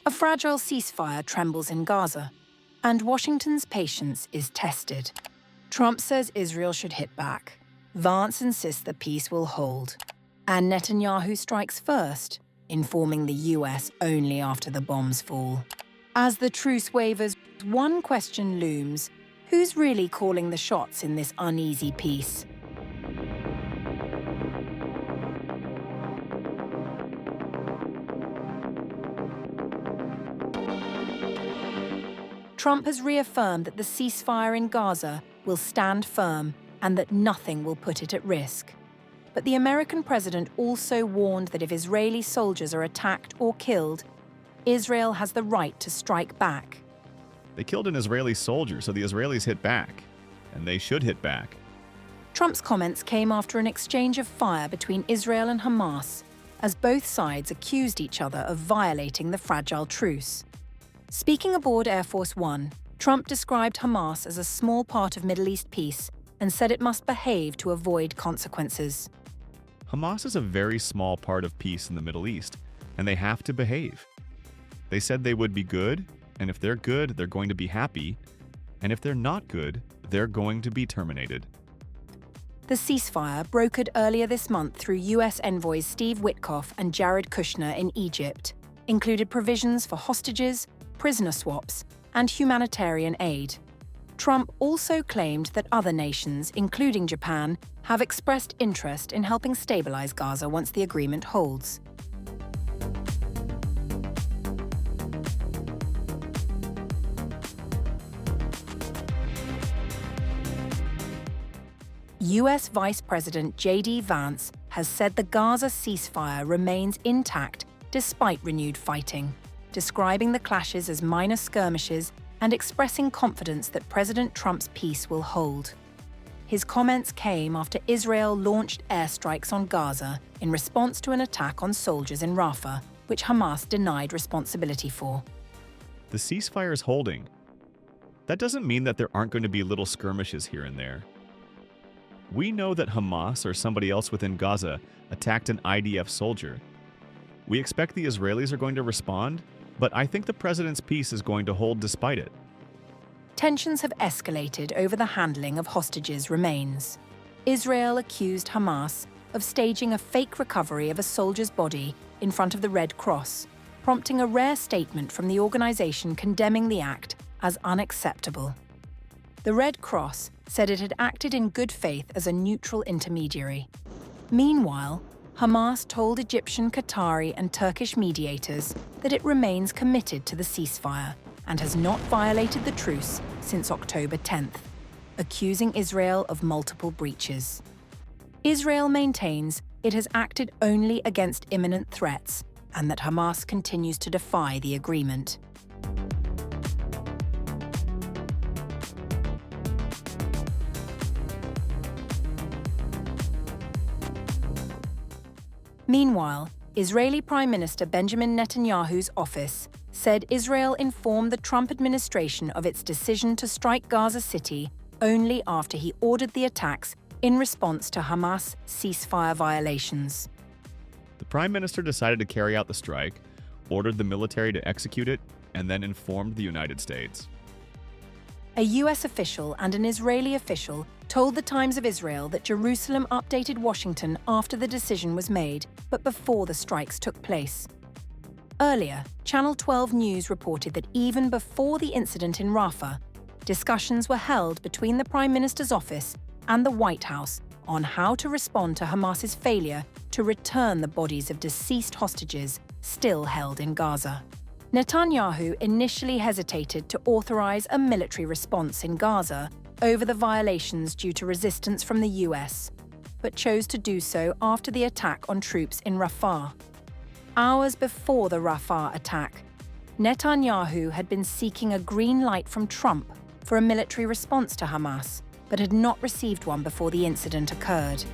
A fragile ceasefire trembles in Gaza, and Washington's patience is tested. Trump says Israel should hit back. Vance insists the peace will hold. And Netanyahu strikes first, informing the US only after the bombs fall. As the truce wavers, one question looms: who's really calling the shots in this uneasy peace? Trump has reaffirmed that the ceasefire in Gaza will stand firm and that nothing will put it at risk. But the American president also warned that if Israeli soldiers are attacked or killed, Israel has the right to strike back. They killed an Israeli soldier, so the Israelis hit back. And they should hit back. Trump's comments came after an exchange of fire between Israel and Hamas, as both sides accused each other of violating the fragile truce. Speaking aboard Air Force One, Trump described Hamas as a small part of Middle East peace and said it must behave to avoid consequences. Hamas is a very small part of peace in the Middle East, and they have to behave. They said they would be good, and if they're good, they're going to be happy, and if they're not good, they're going to be terminated. The ceasefire, brokered earlier this month through US envoys Steve Witkoff and Jared Kushner in Egypt, included provisions for hostages, prisoner swaps, and humanitarian aid. Trump also claimed that other nations, including Japan, have expressed interest in helping stabilize Gaza once the agreement holds. US Vice President JD Vance has said the Gaza ceasefire remains intact despite renewed fighting, describing the clashes as minor skirmishes and expressing confidence that President Trump's peace will hold. His comments came after Israel launched airstrikes on Gaza in response to an attack on soldiers in Rafah, which Hamas denied responsibility for. The ceasefire is holding. That doesn't mean that there aren't going to be little skirmishes here and there. We know that Hamas or somebody else within Gaza attacked an IDF soldier. We expect the Israelis are going to respond, but I think the president's peace is going to hold despite it. Tensions have escalated over the handling of hostages remains. Israel accused Hamas of staging a fake recovery of a soldier's body in front of the Red Cross, prompting a rare statement from the organization condemning the act as unacceptable. The Red Cross said it had acted in good faith as a neutral intermediary. Meanwhile, Hamas told Egyptian, Qatari, and Turkish mediators that it remains committed to the ceasefire and has not violated the truce since October 10th, accusing Israel of multiple breaches. Israel maintains it has acted only against imminent threats and that Hamas continues to defy the agreement. Meanwhile, Israeli Prime Minister Benjamin Netanyahu's office said Israel informed the Trump administration of its decision to strike Gaza City only after he ordered the attacks in response to Hamas ceasefire violations. The Prime Minister decided to carry out the strike, ordered the military to execute it, and then informed the United States. A US official and an Israeli official told the Times of Israel that Jerusalem updated Washington after the decision was made, but before the strikes took place. Earlier, Channel 12 News reported that even before the incident in Rafah, discussions were held between the Prime Minister's office and the White House on how to respond to Hamas's failure to return the bodies of deceased hostages still held in Gaza. Netanyahu initially hesitated to authorize a military response in Gaza over the violations due to resistance from the US, but chose to do so after the attack on troops in Rafah. Hours before the Rafah attack, Netanyahu had been seeking a green light from Trump for a military response to Hamas, but had not received one before the incident occurred.